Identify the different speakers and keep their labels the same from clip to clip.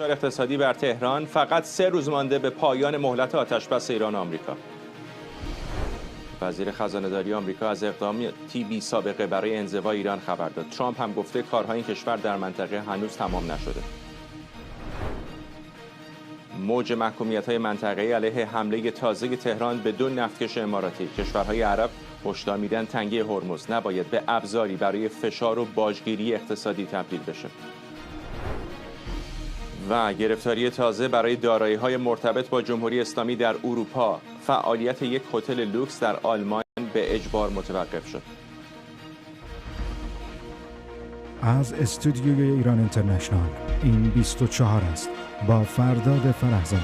Speaker 1: اقتصادی بر تهران، فقط 3 روز مانده به پایان مهلت آتشبس ایران و آمریکا. وزیر خزانه‌داری آمریکا از اقدامی بی سابقه برای انزوای ایران خبر داد. ترامپ هم گفته کارهای این کشور در منطقه هنوز تمام نشده. موج محکومیت‌های منطقه‌ای علیه حمله تازه تهران به 2 نفتکش اماراتی. کشورهای عرب هشدار میدن تنگه هرمز نباید به ابزاری برای فشار و باجگیری اقتصادی تبدیل بشه. و گرفتاری تازه برای دارایی‌های مرتبط با جمهوری اسلامی در اروپا. فعالیت یک هتل لوکس در آلمان به اجبار متوقف شد.
Speaker 2: از استودیوی ایران اینترنشنال این 24 است با فرداد فرحزاد.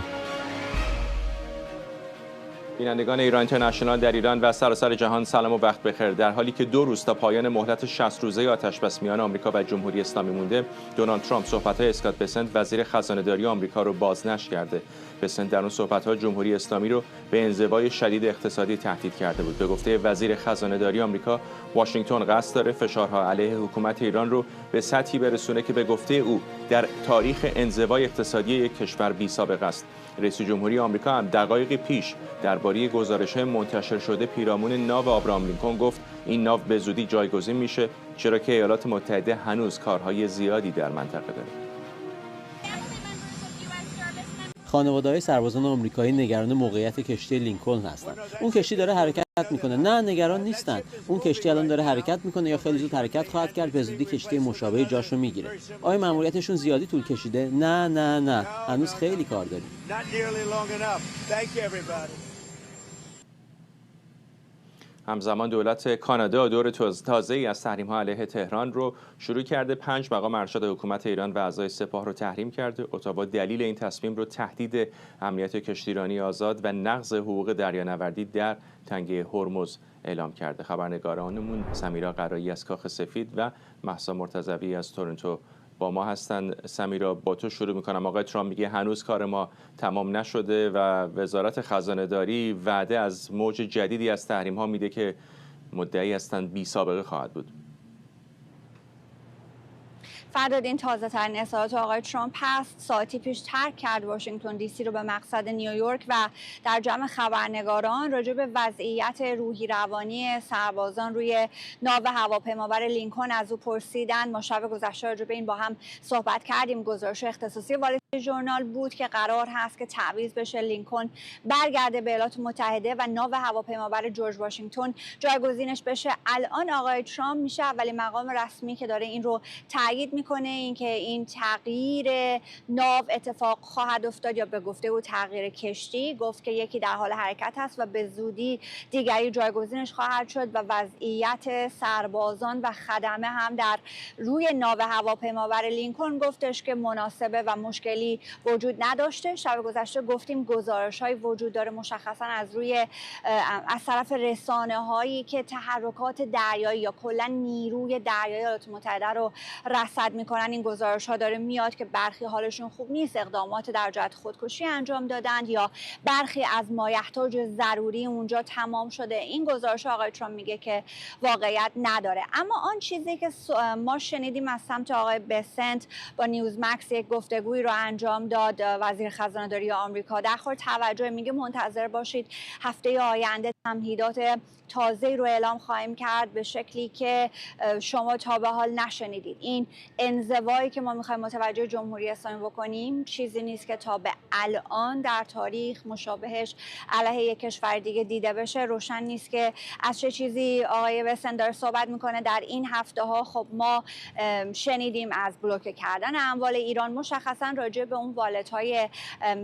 Speaker 1: بینندگان ایران اینترنشنال در ایران و سراسر جهان سلام و وقت بخیر. در حالی که 2 روز تا پایان مهلت 60 روزه آتشبس میان آمریکا و جمهوری اسلامی مونده، دونالد ترامپ صحبت‌های اسکات بسنت وزیر خزانه‌داری آمریکا رو بازنشر کرده. بسنت در اون صحبت‌ها جمهوری اسلامی رو به انزوای شدید اقتصادی تهدید کرده بود. به گفته وزیر خزانه‌داری آمریکا، واشنگتن قصد داره فشارها علیه حکومت ایران رو به سطحی برسونه که به گفته او در تاریخ انزوای اقتصادی یک کشور بی‌سابقه است. رئیس جمهوری آمریکا هم دقایقی پیش درباره گزارش‌های منتشر شده پیرامون ناو آبراهام لینکلن گفت این ناو به زودی جایگزین میشه، چرا که ایالات متحده هنوز کارهای زیادی در منطقه داره.
Speaker 3: خانواده‌های سربازان آمریکایی نگران موقعیت کشتی لینکلن هستند. اون کشتی داره حرکت میکنه. نه، نگران نیستن. اون کشتی الان داره حرکت میکنه یا خیلی زود حرکت خواهد کرد، به زودی کشتی مشابه جاشو میگیره. آیا مأموریتشون زیادی طول کشیده؟ نه، هنوز خیلی کار داریم.
Speaker 1: همزمان دولت کانادا دور تازه‌ای از تحریم‌ها علیه تهران رو شروع کرده. 5 مقام ارشد حکومت ایران و اعضای سپاه رو تحریم کرده. اتاوا دلیل این تصمیم رو تهدید امنیت کشتیرانی آزاد و نقض حقوق دریانوردی در تنگه هرمز اعلام کرده. خبرنگارانمون سمیرا قرایی از کاخ سفید و مهسا مرتضوی از تورنتو با ما هستند. سمیرا، با تو شروع میکنم. آقای ترامپ میگه هنوز کار ما تمام نشده و وزارت خزانه‌داری وعده از موج جدیدی از تحریم ها میده که مدعی هستند بی سابقه خواهد بود.
Speaker 4: فرداد این تازه ترین اظهارات آقای ترامپ هست. ساعتی پیش ترک کرد واشنگتن دی سی رو به مقصد نیویورک و در جمع خبرنگاران راجع به وضعیت روحی روانی سربازان روی ناو هواپیمابر لینکلن از او پرسیدند. ما شب گذشته راجع به این با هم صحبت کردیم. گزارش اختصاصی وال استریت ژورنال بود که قرار هست که تعویض بشه، لینکلن برگرده به ایالات متحده و ناو هواپیمابر جورج واشنگتن جایگزینش بشه. الان آقای ترامپ میشه اولین مقام رسمی که داره این رو تایید میکنه، اینکه این تغییر ناو اتفاق خواهد افتاد یا به گفته او تغییر کشتی. گفت که یکی در حال حرکت است و به زودی دیگری جایگزینش خواهد شد و وضعیت سربازان و خدمه هم در روی ناو هواپیمابر لینکلن گفتش که مناسبه و مشکلی وجود نداشته. شب گذشته گفتیم گزارش‌های وجود داره مشخصا از طرف رسانه‌هایی که تحرکات دریایی یا کلا نیروی دریایی ایالات متحده رو رصد میکنن. این گزارش‌ها داره میاد که برخی حالشون خوب نیست، اقدامات در جهت خودکشی انجام دادند یا برخی از مایحتاج ضروری اونجا تمام شده. این گزارش آقای ترامپ میگه که واقعیت نداره. اما آن چیزی که ما شنیدیم از سمت آقای بسنت با نیوز مکس یک گفتگویی رو انجام داد، وزیر خزانه‌داری آمریکا در خور توجه، میگه منتظر باشید هفته آینده تمهیدات تازه رو اعلام خواهیم کرد به شکلی که شما تا به حال نشنیدید. این انزوایی که ما میخوایم متوجه جمهوری اسلامی بکنیم چیزی نیست که تا به الان در تاریخ مشابهش علیه یک کشور دیگه دیده بشه. روشن نیست که از چه چیزی آقای بسن داره صحبت میکنه. در این هفته ها خب ما شنیدیم از بلوکه کردن اموال ایران، مشخصا راجع به اون والت های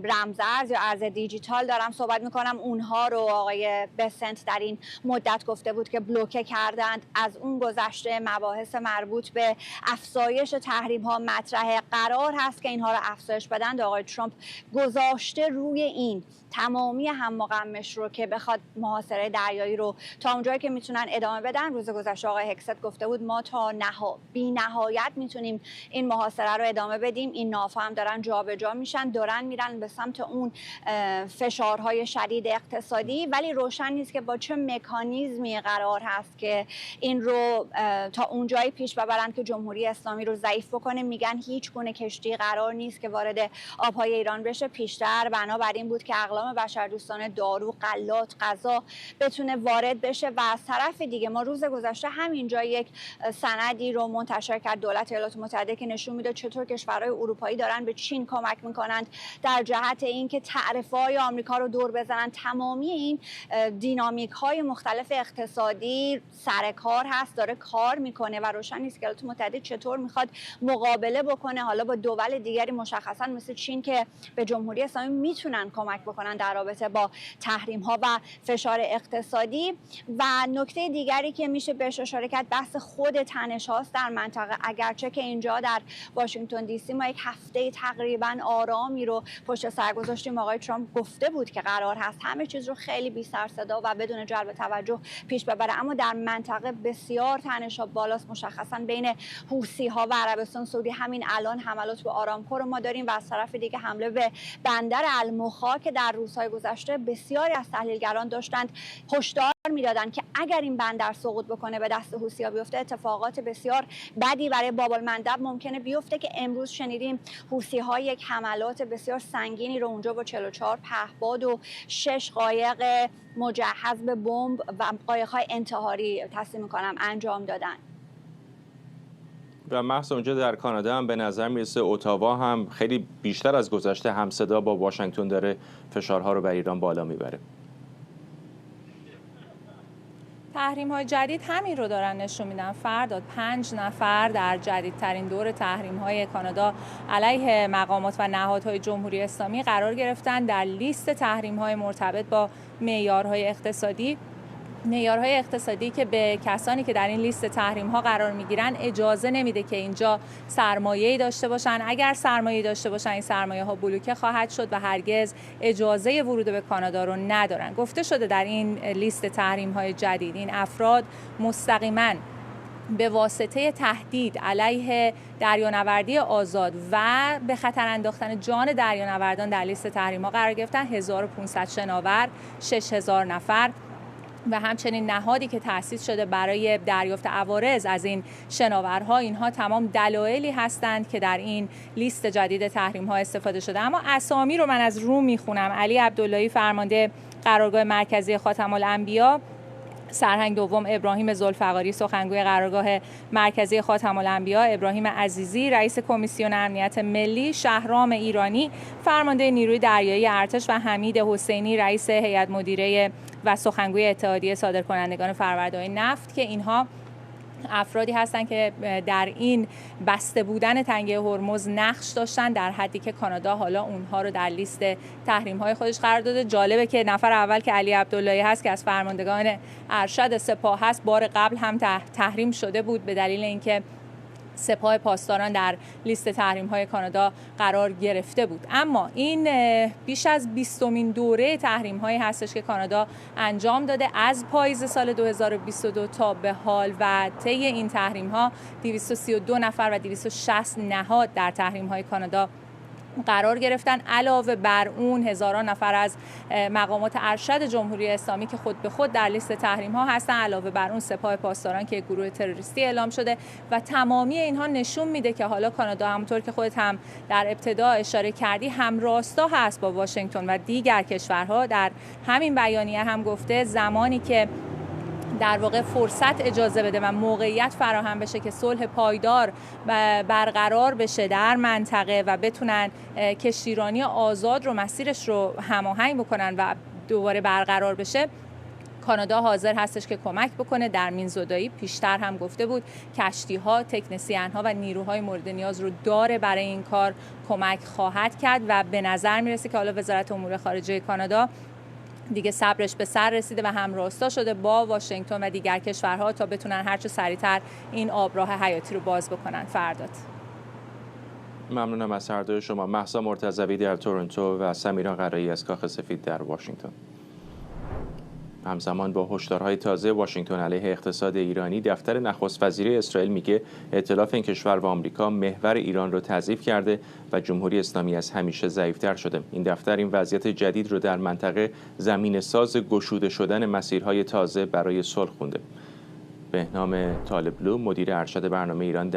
Speaker 4: رمزارز یا ارز دیجیتال دارم صحبت میکنم. اونها رو آقای بسنت در این مدت گفته بود که بلوکه کردند. از اون گذشته مباحث مربوط به افزایش تحریم ها مطرحه. قرار هست که اینها رو افزایش بدن. آقای ترامپ گذاشته روی این تمامی هم و غمش رو که بخواد محاصره دریایی رو تا اونجایی که میتونن ادامه بدن. روز گذشته آقای هکست گفته بود ما تا بی نهایت میتونیم این محاصره رو ادامه بدیم. این ناوها هم دارن دارن جابجا میشن، دارن میرن به سمت اون فشارهای شدید اقتصادی، ولی روشن نیست که با چه مکانیزمی قرار هست که این رو تا اونجایی پیش ببرن که جمهوری اسلامی رو ضعیف بکنه. میگن هیچ گونه کشتی قرار نیست که وارد آبهای ایران بشه، پیشتر بنابراین بود که اقلام بشردوستانه، دارو، غلات، غذا بتونه وارد بشه. و از طرف دیگه ما روز گذشته همینجا یک سندی رو منتشر کرد دولت ایالات متحده که نشون میده چطور کشورهای اروپایی دارن به چین کمک میکنند در جهت اینکه تعرفه‌های آمریکا رو دور بزنن. تمامی این دینامیک های مختلف اقتصادی سر کار هست، داره کار میکنه و روشن نیست که ایالات متحده چطور میخواد مقابله بکنه حالا با دول دیگری مشخصا مثل چین که به جمهوری اسلامی میتونن کمک بکنن در رابطه با تحریم ها و فشار اقتصادی. و نکته دیگری که میشه بهش اشاره کرد بحث خود تنش هاست در منطقه. اگرچه که اینجا در واشنگتن دی سی ما یک هفته تقریبا آرامی رو پشت سر گذاشتیم، آقای ترامپ گفته بود که قرار هست همه چیز رو خیلی بی سر صدا و بدون جلب توجه پیش ببره، اما در منطقه بسیار تنش ها بالاست، مشخصا بین حوثی ها و عربستان سعودی. همین الان حملات به آرامکو رو ما داریم و از طرف دیگه حمله به بندر المخا که در روزهای گذشته بسیاری از تحلیلگران داشتند هشدار میدادن که اگر این بندر سقوط بکنه به دست حوثی‌ها بیفته اتفاقات بسیار بدی برای باب المندب ممکنه بیفته، که امروز شنیدیم حوثی‌ها یک حملات بسیار سنگینی رو اونجا با 44 پهپاد و 6 قایق مجهز به بمب و قایق‌های انتحاری تصمیم می‌کنم انجام دادن.
Speaker 1: و محض اونجا در کانادا هم به نظر میرسه اتاوا هم خیلی بیشتر از گذشته همصدا با واشنگتن داره فشارها رو بر ایران بالا میبره.
Speaker 5: تحریم‌های جدید همین رو دارن نشون میدن. فرداد 5 نفر در جدیدترین دور تحریم‌های کانادا علیه مقامات و نهادهای جمهوری اسلامی قرار گرفتن در لیست تحریم‌های مرتبط با معیارهای اقتصادی. معیارهای اقتصادی که به کسانی که در این لیست تحریم‌ها قرار می‌گیرن اجازه نمیده که اینجا سرمایه‌ای داشته باشن. اگر سرمایه‌ای داشته باشن این سرمایه‌ها بلوکه خواهد شد و هرگز اجازه ورود به کانادا رو ندارن. گفته شده در این لیست تحریم‌های جدید این افراد مستقیماً به واسطه تهدید علیه دریانوردی آزاد و به خطر انداختن جان دریانوردان در لیست تحریم‌ها قرار گرفتن. 1500 شناور، 6000 نفر و همچنین نهادی که تأسیس شده برای دریافت عوارض از این شناورها. اینها تمام دلایلی هستند که در این لیست جدید تحریم‌ها استفاده شده. اما اسامی رو من از رو میخونم. علی عبداللهی فرمانده قرارگاه مرکزی خاتم الانبیا، سرهنگ دوم ابراهیم ذوالفقاری سخنگوی قرارگاه مرکزی خاتم الانبیا، ابراهیم عزیزی رئیس کمیسیون امنیت ملی، شهرام ایرانی فرمانده نیروی دریایی ارتش و حمید حسینی رئیس هیئت مدیره و سخنگوی اتحادیه صادرکنندگان فرآورده‌های نفت، که اینها افرادی هستند که در این بسته بودن تنگه هرمز نقش داشتن، در حدی که کانادا حالا اونها رو در لیست تحریم‌های خودش قرار داده. جالبه که نفر اول که علی عبداللهی هست که از فرماندگان ارشد سپاه هست بار قبل هم تحریم شده بود به دلیل اینکه سپاه پاسداران در لیست تحریم‌های کانادا قرار گرفته بود. اما این بیش از 20مین دوره تحریم‌هایی هستش که کانادا انجام داده از پاییز سال 2022 تا به حال و طی این تحریم‌ها 232 نفر و 260 نهاد در تحریم‌های کانادا قرار گرفتن. علاوه بر اون هزاران نفر از مقامات ارشد جمهوری اسلامی که خود به خود در لیست تحریم ها هستن، علاوه بر اون سپاه پاسداران که گروه تروریستی اعلام شده و تمامی اینها نشون میده که حالا کانادا همونطور که خودت هم در ابتدا اشاره کردی همراستا هست با واشنگتن و دیگر کشورها. در همین بیانیه هم گفته زمانی که در واقع فرصت اجازه بده و موقعیت فراهم بشه که صلح پایدار برقرار بشه در منطقه و بتونن کشتیرانی آزاد رو مسیرش رو هماهنگ بکنن و دوباره برقرار بشه، کانادا حاضر هستش که کمک بکنه. در مینزودایی پیشتر هم گفته بود کشتی‌ها، تکنسین‌ها و نیروهای مورد نیاز رو داره برای این کار کمک خواهد کرد و به نظر میرسه که حالا وزارت امور خارجه کانادا دیگه صبرش به سر رسیده و همراستا شده با واشنگتن و دیگر کشورها تا بتونن هرچه سریعتر این آبراه حیاتی رو باز بکنن. فرداد.
Speaker 1: ممنونم از هر دوی شما. مهسا مرتضوی در تورنتو و سمیرا قرایی از کاخ سفید در واشنگتن. همزمان با هشدارهای تازه واشنگتن علیه اقتصاد ایرانی، دفتر نخست وزیری اسرائیل میگه ائتلاف این کشور و آمریکا محور ایران رو تضعیف کرده و جمهوری اسلامی از همیشه ضعیف‌تر شده. این دفتر این وضعیت جدید رو در منطقه زمینه‌ساز گشوده شدن مسیرهای تازه برای صلح خونده. بهنام طالبلو، مدیر ارشد برنامه ایران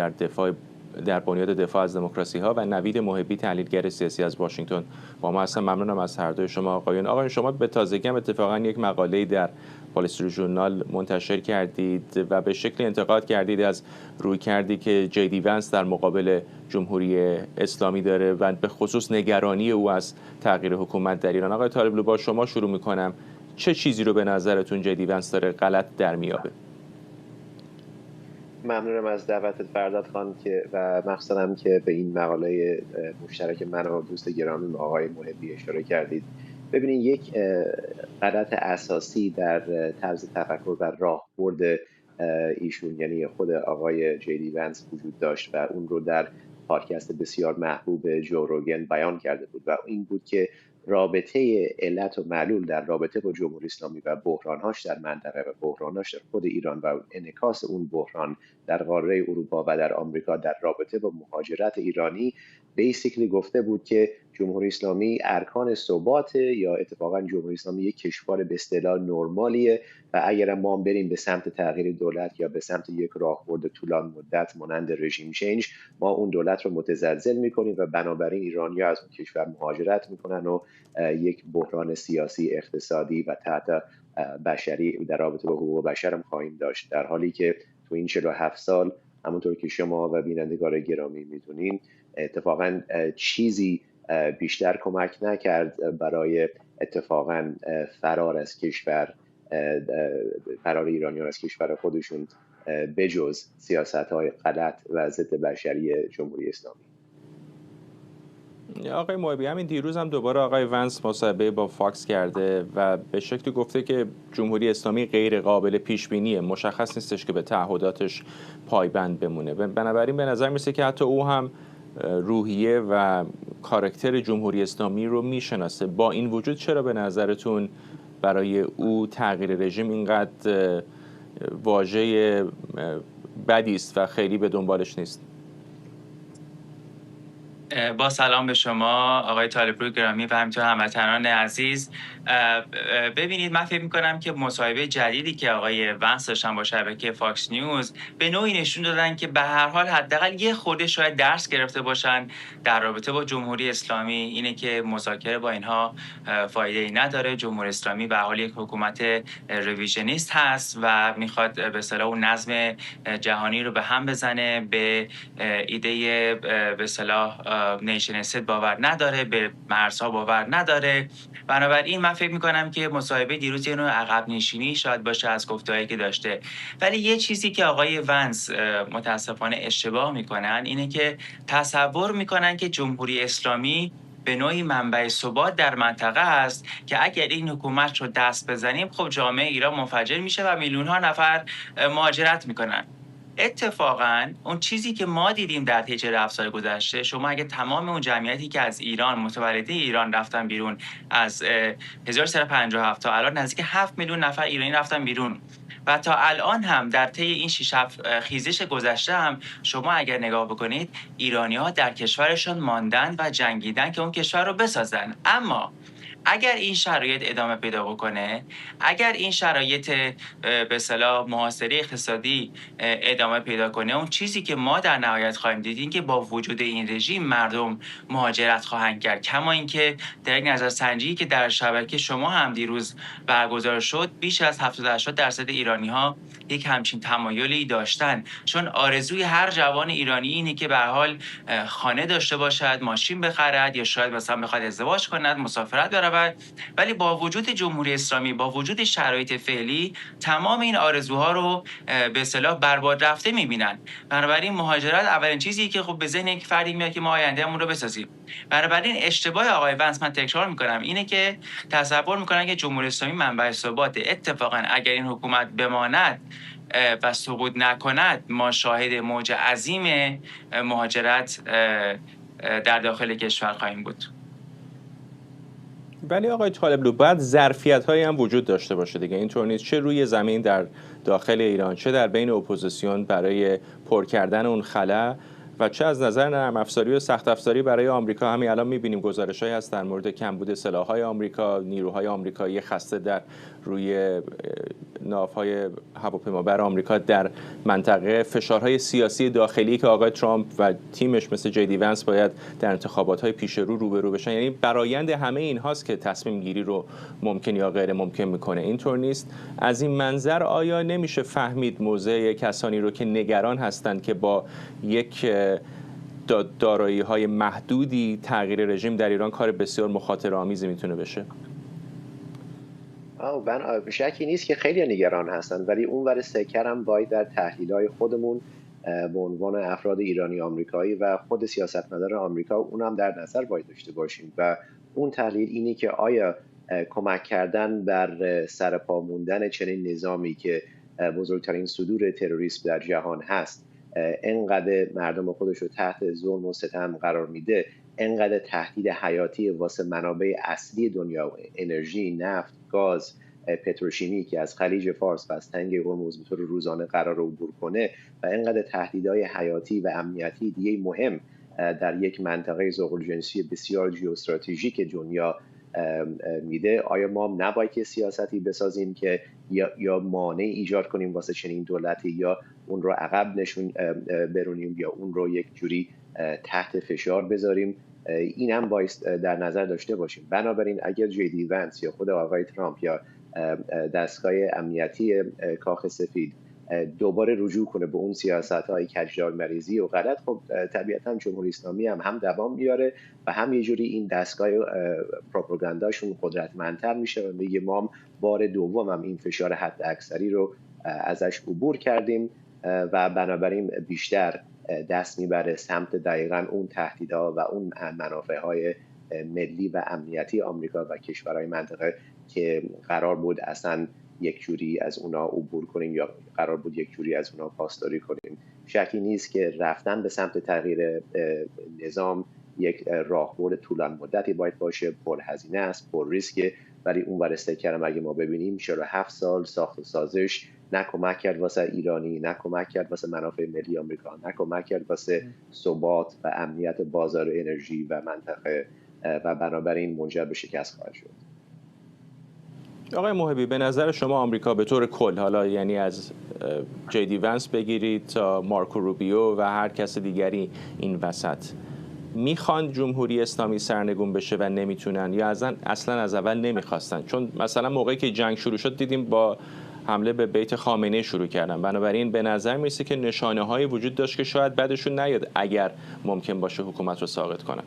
Speaker 1: در بنیاد دفاع از دموکراسی ها، و نوید محبی، تحلیلگر سیاسی از واشنگتن با ما هستن. ممنونم از هر دوی شما آقایون. شما به تازگی هم اتفاقا یک مقاله در وال استریت ژورنال منتشر کردید و به شکلی انتقاد کردید از رویکردی که جی ونس در مقابل جمهوری اسلامی داره و به خصوص نگرانی او از تغییر حکومت در ایران. آقای طالبلو، با شما شروع میکنم. چه چیزی رو به نظرتون جی ونس داره غلط در میابه؟
Speaker 6: ممنونم از دعوتت فرداد خان و مخصوصا که به این مقاله مشترک من و دوست گرامی آقای محبی اشاره کردید. ببینید، یک غلط اساسی در طرز تفکر و راهبرد ایشون، یعنی خود آقای جی ونس، وجود داشت و اون رو در پادکست بسیار محبوب جو روگن بیان کرده بود و این بود که رابطه علت و معلول در رابطه با جمهوری اسلامی و بحرانهاش در منطقه و بحرانهاش در خود ایران و انعکاس اون بحران در قاره اروپا و در آمریکا در رابطه با مهاجرت ایرانی، بیسیکلی گفته بود که جمهوری اسلامی ارکان ثبات یا اتفاقا جمهوری اسلامی یک کشور به اصطلاح نرمالیه و اگر ما بریم به سمت تغییر دولت یا به سمت یک راهبرد طولانی مدت مانند رژیم چنج، ما اون دولت رو متزلزل میکنیم و بنابراین ایرانی‌ها از اون کشور مهاجرت میکنن و یک بحران سیاسی، اقتصادی و تحت بشری در رابطه با حقوق بشر هم خواهیم داشت. در حالی که تو این 47 سال همونطور که شما و بینندگان گرامی میدونین اتفاقا چیزی بیشتر کمک نکرد برای اتفاقا فرار ایرانیان از کشور خودشون بجز سیاست‌های غلط و ضد بشری جمهوری اسلامی.
Speaker 1: آقای محبی، همین دیروز هم دوباره آقای ونس مصاحبه با فاکس کرده و به شکلی گفته که جمهوری اسلامی غیر قابل پیش بینیه، مشخص نیستش که به تعهداتش پایبند بمونه. بنابراین به نظر میرسه که حتی او هم روحیه و کاراکتر جمهوری اسلامی رو میشناسه. با این وجود چرا به نظرتون برای او تغییر رژیم اینقدر واژه بدی است و خیلی به دنبالش نیست؟
Speaker 7: با سلام به شما آقای طالبلو گرامی و همینطور هموطنان عزیز. ببینید، من فکر می‌کنم که مصاحبه جدیدی که آقای ونس داشتن با شبکه فاکس نیوز به نوعی نشون دادن که به هر حال حداقل یه خورده شاید درس گرفته باشن در رابطه با جمهوری اسلامی، اینه که مذاکره با اینها فایده‌ای نداره. جمهوری اسلامی به حال یک حکومت رویژنیست هست و میخواد به اصطلاح اون نظم جهانی رو به هم بزنه، به ایده به اصطلاح نیشن استیت باور نداره، به مرزها باور نداره. بنابراین من فکر میکنم که مصاحبه دیروز یه نوع عقب نشینی شاید باشه از گفتهایی که داشته. ولی یه چیزی که آقای ونس متاسفانه اشتباه میکنن اینه که تصور میکنن که جمهوری اسلامی به نوعی منبع ثبات در منطقه است که اگر این حکومت رو دست بزنیم خب جامعه ایران منفجر میشه و میلیون ها نفر مهاجرت میکنن. اتفاقا اون چیزی که ما دیدیم در طی 47 سال گذشته، شما اگه تمام اون جمعیتی که از ایران، متولده ایران رفتن بیرون از 1357 تا الان نزدیک 7 میلیون نفر ایرانی رفتن بیرون و تا الان هم در طی این 6-7 خیزش گذشته هم شما اگر نگاه بکنید ایرانی‌ها در کشورشون ماندن و جنگیدن که اون کشور رو بسازن. اما اگر این شرایط ادامه پیدا بکنه، اگر این شرایط به اصطلاح محاصره اقتصادی ادامه پیدا کنه، اون چیزی که ما در نهایت خواهیم دید این که با وجود این رژیم مردم مهاجرت خواهند کرد. کما اینکه در یک نظرسنجی که در شبکه شما هم دیروز برگزار شد، بیش از 70-80% ایرانی‌ها یک همچین تمایلی داشتن، چون آرزوی هر جوان ایرانی اینه که به هر حال خانه داشته باشد، ماشین بخرد یا شاید مثلا بخواد ازدواج کند، مسافرت برود. ولی با وجود جمهوری اسلامی، با وجود شرایط فعلی، تمام این آرزوها رو به اصطلاح برباد رفته می‌بینن. بنابراین مهاجرت اولین چیزی که خب به ذهن یک فردی میاد که ما آیندهمون رو بسازیم. بنابراین اشتباه آقای ونس، من تکرار می‌کنم، اینه که تصور می‌کنن که جمهوری اسلامی منبع ثبات. اتفاقا اگر این حکومت بماند و سقوط نکند، ما شاهد موج عظیم مهاجرت در داخل کشور خواهیم بود.
Speaker 1: ولی آقای طالبلو باید ظرفیت‌هایی هم وجود داشته باشه دیگه، اینطور نیست چه روی زمین در داخل ایران چه در بین اپوزیسیون برای پر کردن اون خلا و چه از نظر نرم افزاری و سخت افزاری برای آمریکا. همین الان می‌بینیم گزارش‌هایی هست در مورد کمبود سلاح‌های آمریکا، نیروهای آمریکایی خسته در روی ناوهای هواپیمابر آمریکا در منطقه، فشارهای سیاسی داخلی که آقای ترامپ و تیمش مثل جی دی ونس باید در انتخابات‌های پیش رو روبرو بشن. یعنی برآیند همه اینهاست که تصمیم گیری رو ممکن یا غیر ممکن میکنه. اینطور نیست؟ از این منظر آیا نمیشه فهمید موضع کسانی رو که نگران هستند که با یک دارایی‌های محدودی تغییر رژیم در ایران کار بسیار مخاطره‌آمیزی میتونه بشه؟
Speaker 6: شکی نیست که خیلی نگران هستن، ولی اون ور سکر هم باید در تحلیل‌های خودمون به عنوان افراد ایرانی آمریکایی و خود سیاستمدار آمریکا اونم در نظر باید داشته باشیم و اون تحلیل اینی که آیا کمک کردن بر سرپا موندن چنین نظامی که بزرگترین صدور تروریسم در جهان هست انقدر مردم خودش رو تحت ظلم و ستم قرار میده، انقدر تهدید حیاتی واسه منابع اصلی دنیا، انرژی، نفت، گاز، پتروشیمی که از خلیج فارس و از تنگ هرمز به طور روزانه قرار عبور کنه و انقدر تهدیدهای حیاتی و امنیتی دیگه مهم در یک منطقه ذوق‌الجنسی بسیار ژئواستراتژیک دنیا میده، آیا ما نباید که سیاستی بسازیم که یا مانع ایجاد کنیم واسه چنین دولتی، یا اون رو عقب نشون برونیم، یا اون رو یک جوری تحت فشار بذاریم؟ این هم باید در نظر داشته باشیم. بنابراین اگر جی دی ونس یا خود آقای ترامپ یا دستگاه امنیتی کاخ سفید دوباره رجوع کنه به اون سیاست‌های کجدار مریضی و غلط، خب طبیعتاً جمهوری اسلامی هم دوام میاره و هم یه جوری این دستگاه پروپاگانداشون قدرتمندتر میشه و میگه ما بار دوم هم این فشار حد اکثری رو ازش عبور کردیم و بنابراین بیشتر دست میبره سمت دقیقاً اون تهدیدها و اون منافع‌های ملی و امنیتی آمریکا و کشورهای منطقه که قرار بود اصلا یک جوری از اونا عبور کنیم یا قرار بود یک جوری از اونا پاسداری کنیم. شکی نیست که رفتن به سمت تغییر نظام یک راهبرد طولانی مدتی باید باشه، پرهزینه است، پر ریسکه، ولی اون ور استکرم اگه ما ببینیم 47 سال ساخت و سازش نه کمک کرد واسه ایرانی، نه کمک کرد واسه منافع ملی آمریکا، نه کمک کرد واسه ثبات و امنیت بازار انرژی و منطقه و بنابراین منجر به شکست خواهد شد.
Speaker 1: آقای محبی، به نظر شما آمریکا به طور کل، حالا یعنی از جی دی ونس بگیرید تا مارکو روبیو و هر کس دیگری این وسط، میخوان جمهوری اسلامی سرنگون بشه و نمیتونن یا اصلا از اول نمیخواستن؟ چون مثلا موقعی که جنگ شروع شد دیدیم با حمله به بیت خامنه‌ای شروع کردن. بنابراین به نظر میرسه که نشانه‌هایی وجود داشت که شاید بعدشون نیاد اگر ممکن باشه حکومت رو ساقط کنن.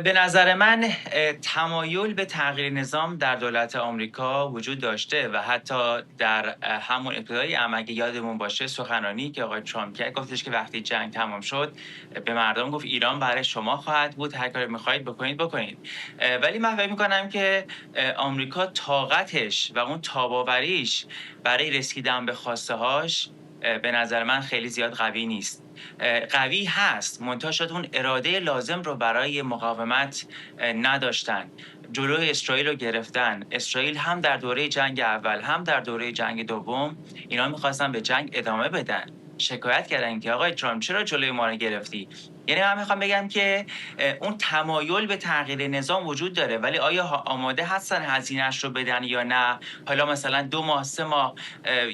Speaker 7: به نظر من تمایل به تغییر نظام در دولت آمریکا وجود داشته و حتی در همون ابتدای اگه یادمون باشه سخنرانی که آقای ترامپ کرد، گفتش که وقتی جنگ تمام شد به مردم گفت ایران برای شما خواهد بود، هر کاری می‌خواید بکنید. ولی من فکر می‌کنم که آمریکا طاقتش و اون تاباوریش برای رسیدن به خواسته‌هاش به نظر من خیلی زیاد قوی نیست. قوی هست، منتها شاید اون اراده لازم رو برای مقاومت نداشتن. جلوی اسرائیل رو گرفتن. اسرائیل هم در دوره جنگ اول هم در دوره جنگ دوم اینا می‌خواستن به جنگ ادامه بدن. شکایت کردن که آقای ترامپ چرا جلوی ما رو گرفتی؟ یعنی من میخوام بگم که اون تمایل به تغییر نظام وجود داره، ولی آیا آماده هستن هزینه‌اش رو بدن یا نه؟ حالا مثلا 2 ماه 3 ماه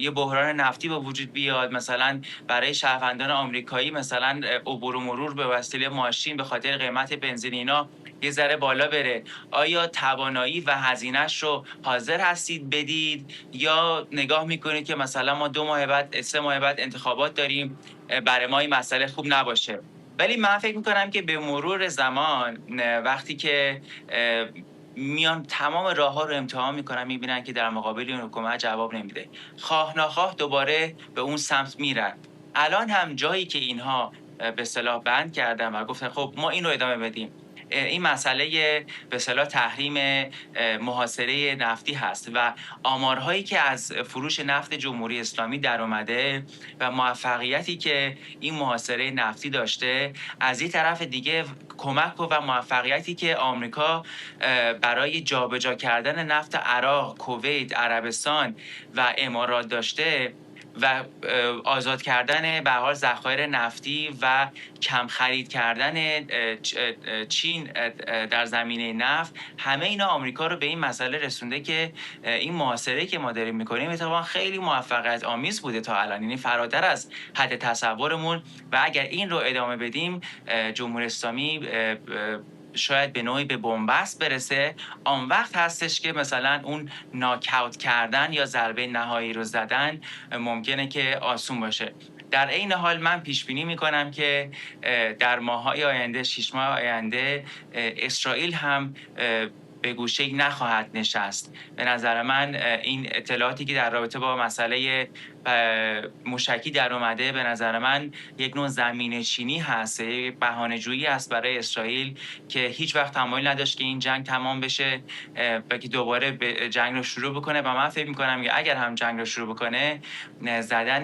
Speaker 7: یه بحران نفتی به وجود بیاد، مثلا برای شهروندان آمریکایی مثلا عبور و مرور به وسیله ماشین به خاطر قیمت بنزین اینا یه ذره بالا بره، آیا توانایی و هزینه‌اش رو حاضر هستید بدید یا نگاه میکنید که مثلا ما 2 ماه بعد 3 ماه بعد انتخابات داریم برای ما این مسئله خوب نباشه؟ ولی من فکر میکنم که به مرور زمان وقتی که میان تمام راه ها رو امتحان میکنن، میبینن که در مقابل اون حکومت جواب نمیده، خواه نخواه دوباره به اون سمت میرن. الان هم جایی که اینها به اصطلاح بند کردن و گفتن خب ما این رو ادامه بدیم، این مسئله به اصطلاح تحریم محاصره نفتی هست و آمارهایی که از فروش نفت جمهوری اسلامی در اومده و موفقیتی که این محاصره نفتی داشته، از این طرف دیگه کمک و موفقیتی که آمریکا برای جابجا کردن نفت عراق، کویت، عربستان و امارات داشته و آزاد کردن به حال ذخایر نفتی و کم خرید کردن چین در زمینه نفت، همه اینا آمریکا رو به این مسئله رسونده که این محاصره‌ای که ما داریم می‌کنیم اتفاقا خیلی موفقیت آمیز بوده تا الان، یعنی فراتر از حد تصورمون و اگر این رو ادامه بدیم جمهوری اسلامی شاید به نوعی به بنبست برسه. آن وقت هستش که مثلا اون ناکاوت کردن یا ضربه نهایی رو زدن ممکنه که آسون باشه. در این حال من پیش بینی میکنم که در ماه‌های آینده، 6 ماه آینده، اسرائیل هم به گوشه نخواهد نشست. به نظر من این اطلاعاتی که در رابطه با مسئله موشکی در اومده به نظر من یک نوع زمینه چینی هست، یک بهانه‌جویی است برای اسرائیل که هیچ وقت تمایل نداشت که این جنگ تمام بشه و که دوباره جنگ رو شروع بکنه و من فکر می‌کنم که اگر هم جنگ رو شروع بکنه، زدن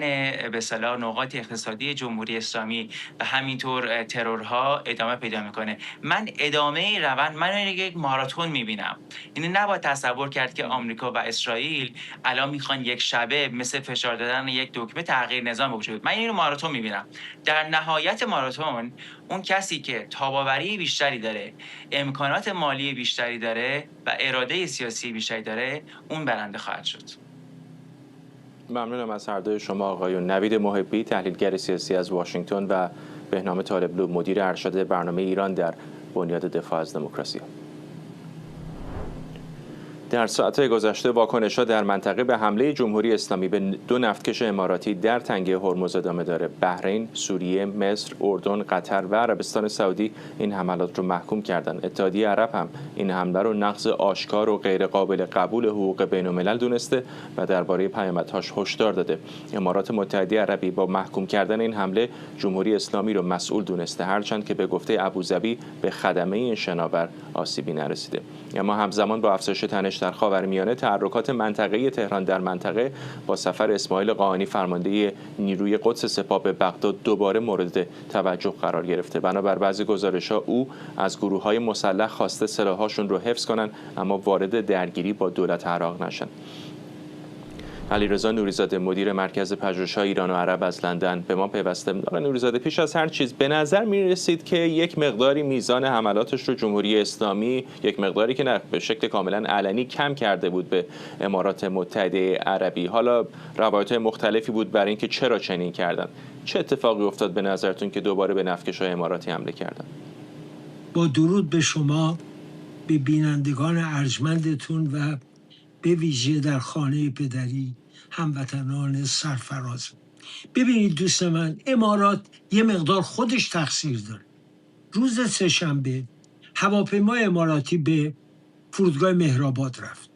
Speaker 7: به اصطلاح نقاط اقتصادی جمهوری اسلامی و همینطور ترورها ادامه پیدا می‌کنه. من ادامه روند من یک ماراتون می‌بینم. یعنی نباید تصور کرد که آمریکا و اسرائیل الان می‌خوان یک شبه مثل فشار دادن یک دکمه تغییر نظام بشه. من اینو ماراتون می‌بینم. در نهایت ماراتون اون کسی که تاباوری بیشتری داره، امکانات مالی بیشتری داره و اراده سیاسی بیشتری داره، اون برنده خواهد شد.
Speaker 1: ممنونم از هر دوی شما آقایون. نوید محبی، تحلیلگر سیاسی از واشنگتن، و بهنام طالبلو، مدیر ارشد برنامه ایران در بنیاد دفاع از دموکراسی. در ساعت‌های گذشته واکنش‌ها در منطقه به حمله جمهوری اسلامی به 2 نفتکش اماراتی در تنگه هرمز ادامه داره. بحرین، سوریه، مصر، اردن، قطر و عربستان سعودی این حملات رو محکوم کردن. اتحادیه عرب هم این حمله رو نقض آشکار و غیر قابل قبول حقوق بین‌الملل دونسته و درباره پیامدهاش هشدار داده. امارات متحده عربی با محکوم کردن این حمله جمهوری اسلامی رو مسئول دونسته، هرچند که به گفته ابوظبی به خدمه این شناور آسیبی نرسیده. اما همزمان با افزایش تنش در خاورمیانه، تحرکات منطقه‌ای تهران در منطقه با سفر اسماعیل قاآنی فرمانده نیروی قدس سپاه به بغداد دوباره مورد توجه قرار گرفته. بنابر بعضی گزارش‌ها او از گروه‌های مسلح خواسته سلاح‌هاشون رو حفظ کنن اما وارد درگیری با دولت عراق نشن. علیرضا نوری‌زاده، مدیر مرکز پژوهش‌های ایران و عرب از لندن، به ما پیوسته. آقای نوری‌زاده، پیش از هر چیز به نظر می‌رسید که یک مقداری میزان حملاتش رو جمهوری اسلامی، یک مقداری که نه به شکل کاملا علنی، کم کرده بود به امارات متحده عربی. حالا روایت‌های مختلفی بود برای اینکه چرا چنین کردن. چه اتفاقی افتاد به نظرتون که دوباره به نفتکش‌های اماراتی حمله کردن؟
Speaker 8: با درود به شما، به بینندگان ارجمندتون و به ویژه در خانه پدری هموطنان سرفراز. ببینید دوست من، امارات یه مقدار خودش تقصیر داره. روز سه‌شنبه هواپیمای اماراتی به فرودگاه مهرآباد رفت.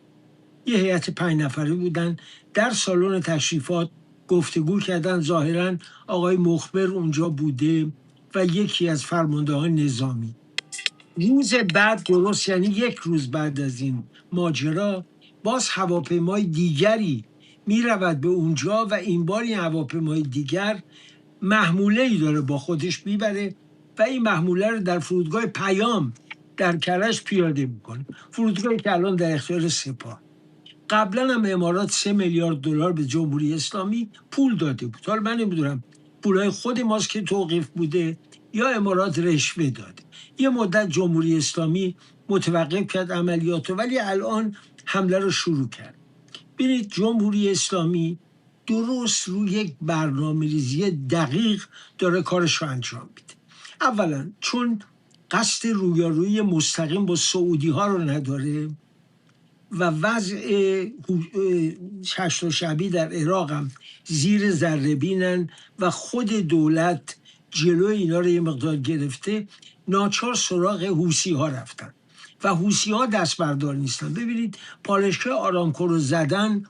Speaker 8: یه هیئت 5 نفره بودن، در سالن تشریفات گفتگو کردن. ظاهراً آقای مخبر اونجا بوده و یکی از فرماندهان نظامی. روز بعد، درست یعنی 1 روز بعد از این ماجرا، باز هواپیمای دیگری می رود به اونجا و این بار این هواپیمای دیگر محموله‌ای داره با خودش میبره و این محموله رو در فرودگاه پیام در کرج پیاده میکنه. فرودگاهی که الان در اختیار سپاه. قبلا هم امارات 3 میلیارد دلار به جمهوری اسلامی پول داده بود. حالا من نمیدونم پولای خود ماست که توقیف بوده یا امارات رشوه داده. یه مدت جمهوری اسلامی متوقف کرد عملیاتو، ولی الان حمله رو شروع کرد. ببینید، جمهوری اسلامی درست روی یک برنامه‌ریزی دقیق داره کارش رو انجام میده. اولا چون قصد رویارویی مستقیم با سعودی ها رو نداره و وضع هشت شعبی در عراق هم زیر ذره بینن و خود دولت جلوی اینا رو یه مقدار گرفته، ناچار سراغ حوثی ها رفتن و حوثی ها دست بردار نیستن. ببینید، پالایشگاه آرامکو رو زدن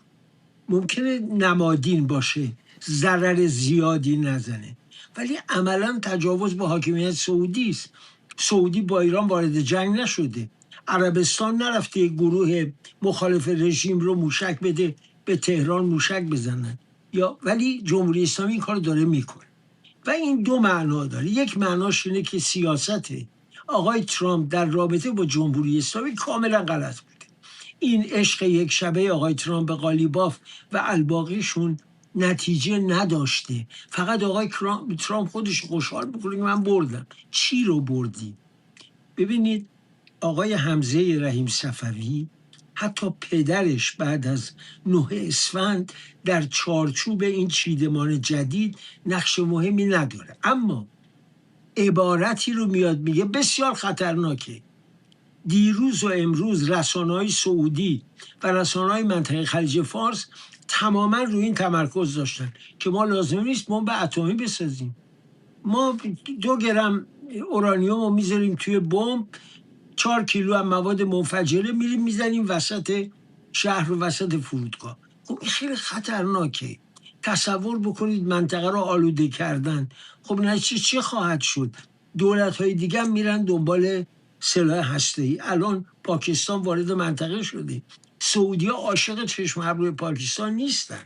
Speaker 8: ممکنه نمادین باشه، ضرر زیادی نزنه، ولی عملا تجاوز به حاکمیت سعودی است. سعودی با ایران وارد جنگ نشده، عربستان نرفته یک گروه مخالف رژیم رو موشک بده به تهران موشک بزنن، یا ولی جمهوری اسلامی این کار داره میکنه. و این دو معنا داره. یک معناش اینه که سیاست آقای ترامپ در رابطه با جمهوری اسلامی کاملا غلط بوده. این عشق یک شبه آقای ترامپ به قالیباف و الباقیشون نتیجه نداشته. فقط آقای ترامپ خودش خوشحال بکنه که من بردم. چی رو بردی؟ ببینید آقای حمزه رحیم صفوی حتی پدرش بعد از 9 اسفند در چارچوب این چیدمان جدید نقش مهمی نداره، اما عبارتی رو میاد میگه بسیار خطرناکه. دیروز و امروز رسانه‌های سعودی و رسانه‌های منطقه خلیج فارس تماما روی این تمرکز داشتن که ما لازم نیست بمب اتمی بسازیم، ما 2 گرم اورانیوم رو میذاریم توی بمب، 4 کیلو هم مواد منفجره میریم میزنیم وسط شهر و وسط فرودگاه. خب این خیلی خطرناکه. تصور بکنید منطقه رو آلوده کردن. خب نتیجه چه خواهد شد؟ دولت‌های دیگه هم میرن دنبال سلاح هسته‌ای. الان پاکستان وارد منطقه شده. سعودی‌ها عاشق چشم ابروی پاکستان نیستن،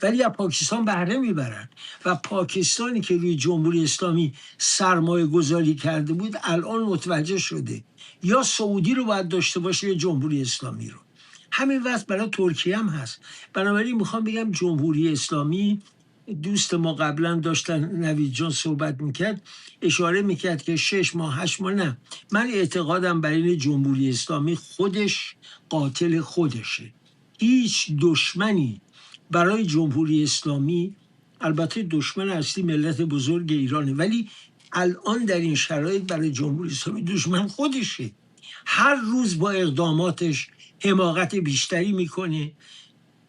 Speaker 8: ولی از پاکستان بهره میبرن و پاکستانی که روی جمهوری اسلامی سرمایه گذاری کرده بود الان متوجه شده یا سعودی رو باید داشته باشه یا جمهوری اسلامی رو. همین وقت برای ترکیه هم هست. بنابراین میخوام بگم جمهوری اسلامی، دوست ما قبلا داشتن نوید جان صحبت میکرد، اشاره میکرد که 6 ماه 8 ماه نه، من اعتقادم بر این جمهوری اسلامی خودش قاتل خودشه. هیچ دشمنی برای جمهوری اسلامی، البته دشمن اصلی ملت بزرگ ایرانه، ولی الان در این شرایط برای جمهوری اسلامی دشمن خودشه. هر روز با اقداماتش حماقت بیشتری میکنه.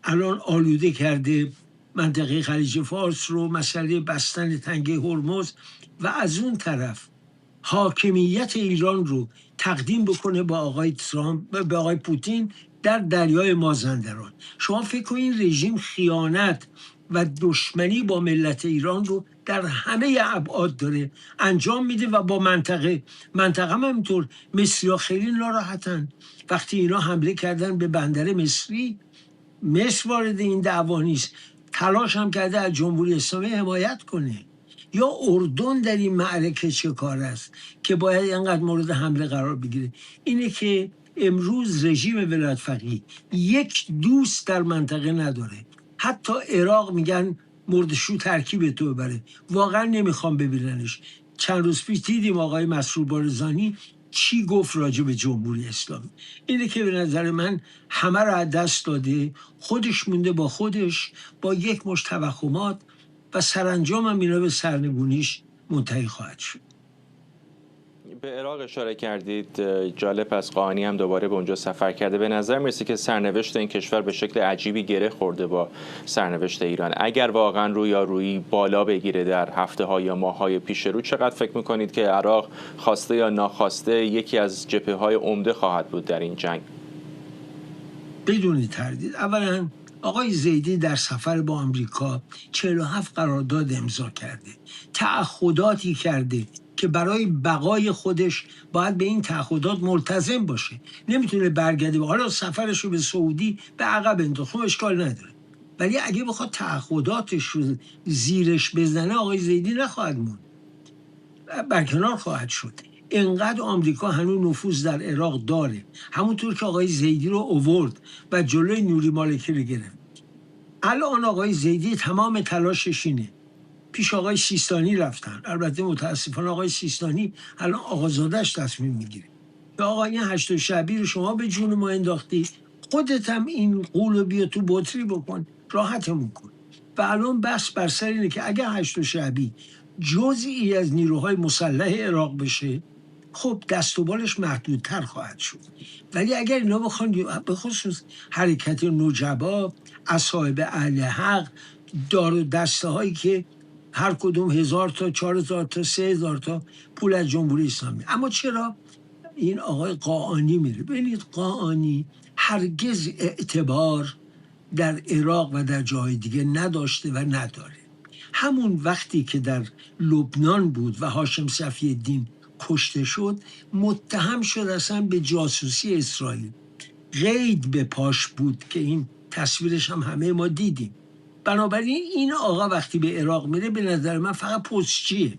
Speaker 8: الان آلوده کرده منطقه خلیج فارس رو، مسئله بستن تنگه هرمز، و از اون طرف حاکمیت ایران رو تقدیم بکنه با آقای ترامپ، به آقای پوتین در دریای مازندران. شما فکر کنید رژیم خیانت و دشمنی با ملت ایران رو در همه ابعاد داره انجام میده و با منطقه هم همینطور. مصری‌ها خیلی ناراحتن وقتی اینا حمله کردن به بندر مصری. مصر وارد این دعوا نیست، تلاش هم کرده از جمهوری اسلامی حمایت کنه. یا اردن در این معرکه چه کار است که باید اینقدر مورد حمله قرار بگیره؟ اینه که امروز رژیم ولایت فقیه یک دوست در منطقه نداره. حتی عراق میگن مردشو ترکیب تو ببره، واقعا نمیخوام ببیننش. چند روز پیش دیدیم آقای مسرور بارزانی چی گفت راجع به جمهوری اسلامی. اینه که به نظر من همه را از دست داده، خودش مونده با خودش، با یک مشت توهمات، و سرانجام هم اینا به سرنگونیش منتهی خواهد شد.
Speaker 1: به عراق اشاره کردید، جالب است قاآنی هم دوباره به اونجا سفر کرده. به نظر میرسه که سرنوشت این کشور به شکل عجیبی گره خورده با سرنوشت ایران. اگر واقعا رویارویی بالا بگیره در هفته‌ها یا ماه‌های پیش رو، چقدر فکر میکنید که عراق خواسته یا ناخواسته یکی از جبهه‌های عمده خواهد بود در این جنگ؟
Speaker 8: بدون تردید. اولا آقای زیدی در سفر با آمریکا 47 قرارداد امضا کرده، تعهداتی کرده که برای بقای خودش باید به این تعهدات ملتزم باشه. نمیتونه برگرده. حالا سفرش رو به سعودی به عقب انداخت، اشکال نداره، ولی اگه بخواد تعهداتش رو زیرش بزنه آقای زیدی نخواهد موند، برکنار خواهد شد. انقدر آمریکا هنوز نفوذ در عراق داره، همونطور که آقای زیدی رو آورد و جلوی نوری مالکی رو گرفت. الان آقای زیدی تمام تلاشش اینه. پیش آقای سیستانی رفتن، البته متاسفانه آقای سیستانی الان آقازاده‌اش تصمیم میگیره. یا آقا این 8 شعبی رو شما به جون ما انداختی، خودت هم این قول رو بیا تو بطری بکن، راحتمون کن. و الان بحث بر سر اینه که اگه 8 شعبی جزئی از نیروهای مسلح عراق بشه، خب دست و بالش محدودتر خواهد شد. ولی اگر اینا بخوان به خصوص حرکت نجبا، اصحاب اهل حق، دار و دسته هایی که هر کدوم 1000 تا 4000 تا 3000 تا پول از جمهوری اسلامی، اما چرا این آقای قاآنی میره؟ ببینید قاآنی هرگز اعتبار در عراق و در جای دیگه نداشته و نداره. همون وقتی که در لبنان بود و هاشم صفی الدین کشته شد متهم شد اصلا به جاسوسی اسرائیل. قید به پاش بود که این تصویرش هم همه ما دیدیم. بنابراین این آقا وقتی به عراق میره به نظر من فقط پستچیه.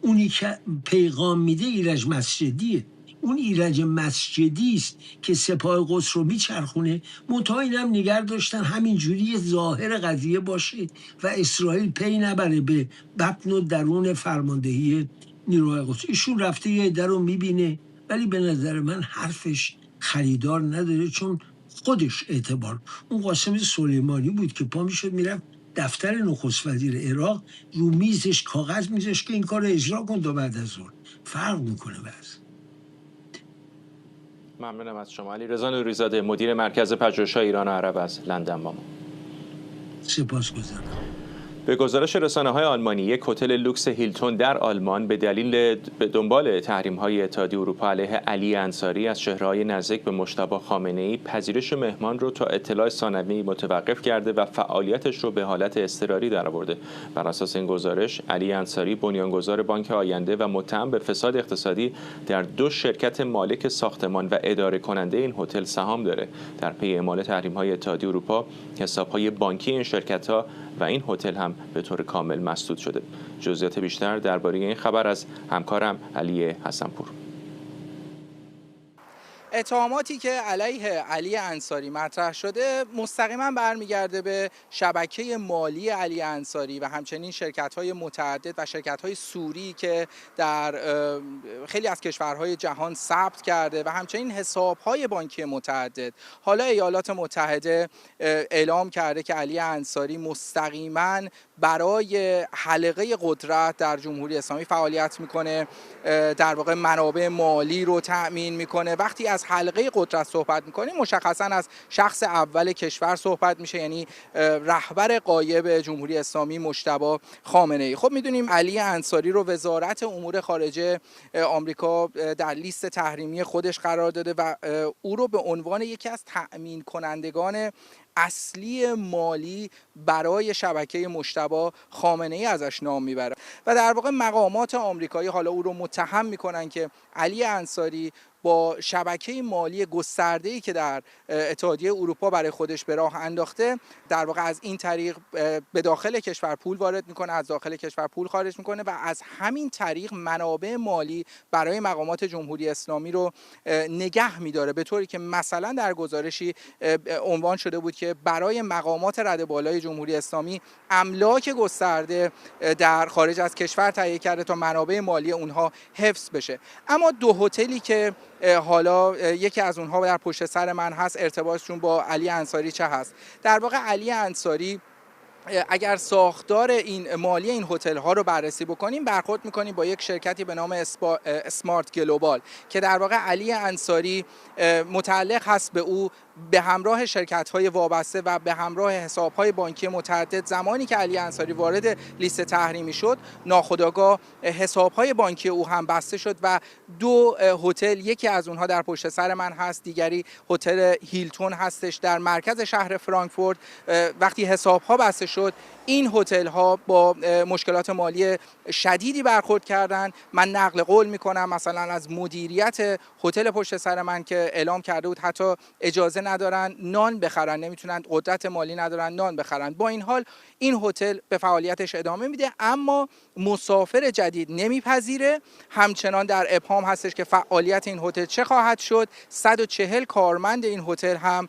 Speaker 8: اونی که پیغام میده ایرج مسجدیه. اون ایرج مسجدی است که سپاه قدس رو میچرخونه. منتها اینم نگه داشتن همینجوری ظاهر قضیه باشه و اسرائیل پی نبره به بطن و درون فرماندهی نیروهای قدس. ایشون رفته یه عده رو میبینه، ولی به نظر من حرفش خریدار نداره، چون خودش اعتبار. اون قاسم سلیمانی بود که پا میشد میرفت دفتر نخست وزیر عراق، رو میزش کاغذ میزش که این کار رو اجرا کن تا بعد از ظهر. فرق میکنه بس.
Speaker 1: ممنونم از شما. علیرضا نوری‌زاده، مدیر مرکز پژوهش‌های ایران و عرب از لندن با ما.
Speaker 8: سپاسگزارم.
Speaker 1: به گزارش رسانه‌های آلمانی، یک هتل لوکس هیلتون در آلمان به دنبال تحریم‌های اتحادیه اروپا علیه علی انصاری از چهره‌های نزدیک به مجتبی خامنه‌ای پذیرش مهمان رو تا اطلاع ثانوی متوقف کرده و فعالیتش رو به حالت اضطراری درآورده. بر اساس این گزارش، علی انصاری بنیانگذار بانک آینده و متهم به فساد اقتصادی در 2 شرکت مالک ساختمان و اداره کننده این هتل سهام داره. در پی اعمال تحریم‌های اتحادیه اروپا، حساب‌های بانکی این شرکت‌ها و این هتل هم به طور کامل مسدود شده. جزئیات بیشتر درباره این خبر از همکارم علی حسنپور.
Speaker 9: اتهاماتی که علیه علی انصاری مطرح شده مستقیما برمیگرده به شبکه مالی علی انصاری و همچنین شرکت‌های متعدد و شرکت‌های سوری که در خیلی از کشورهای جهان ثبت کرده و همچنین حساب‌های بانکی متعدد. حالا ایالات متحده اعلام کرده که علی انصاری مستقیما برای حلقه قدرت در جمهوری اسلامی فعالیت میکنه، در واقع منابع مالی رو تأمین میکنه. وقتی از حلقه قدرت صحبت میکنیم مشخصا از شخص اول کشور صحبت میشه، یعنی رهبر غایب جمهوری اسلامی مجتبی خامنه‌ای. خب میدونیم علی انصاری رو وزارت امور خارجه آمریکا در لیست تحریمی خودش قرار داده و او رو به عنوان یکی از تأمین کنندگان اصلی مالی برای شبکه مجتبی خامنه‌ای ازش نام میبره و در واقع مقامات آمریکایی حالا او رو متهم میکنن که علی انصاری با شبکه مالی گسترده‌ای که در اتحادیه اروپا برای خودش به راه انداخته، در واقع از این طریق به داخل کشور پول وارد میکنه، از داخل کشور پول خارج میکنه و از همین طریق منابع مالی برای مقامات جمهوری اسلامی رو نگه میداره، به طوری که مثلا در گزارشی عنوان شده بود که برای مقامات رده بالای جمهوری اسلامی املاک گسترده در خارج از کشور تهیه کرده تا منابع مالی اونها حفظ بشه. اما 2 هتلی که حالا یکی از اونها در پشت سر من هست، ارتباطشون با علی انصاری چه هست؟ در واقع علی انصاری اگر ساختار این مالی این هتل ها رو بررسی بکنیم، برخورد میکنیم با یک شرکتی به نام اسمارت گلوبال که در واقع علی انصاری متعلق هست به او به همراه شرکت‌های وابسته و به همراه حساب‌های بانکی متعدد. زمانی که علی انصاری وارد لیست تحریمی شد، ناخودآگاه حساب‌های بانکی او هم بسته شد و 2 هتل، یکی از اونها در پشت سر من هست، دیگری هتل هیلتون هستش در مرکز شهر فرانکفورت. وقتی حساب‌ها بسته شد، این هتل‌ها با مشکلات مالی شدیدی برخورد کردند. من نقل قول می‌کنم مثلا از مدیریت هتل پشت سر من که اعلام کرده بود حتی اجازه ندارن نان بخرن، نمیتونن، قدرت مالی ندارن نان بخرن. با این حال این هتل به فعالیتش ادامه میده، اما مسافر جدید نمیپذیره. همچنان در ابهام هستش که فعالیت این هتل چه خواهد شد. 140 کارمند این هتل هم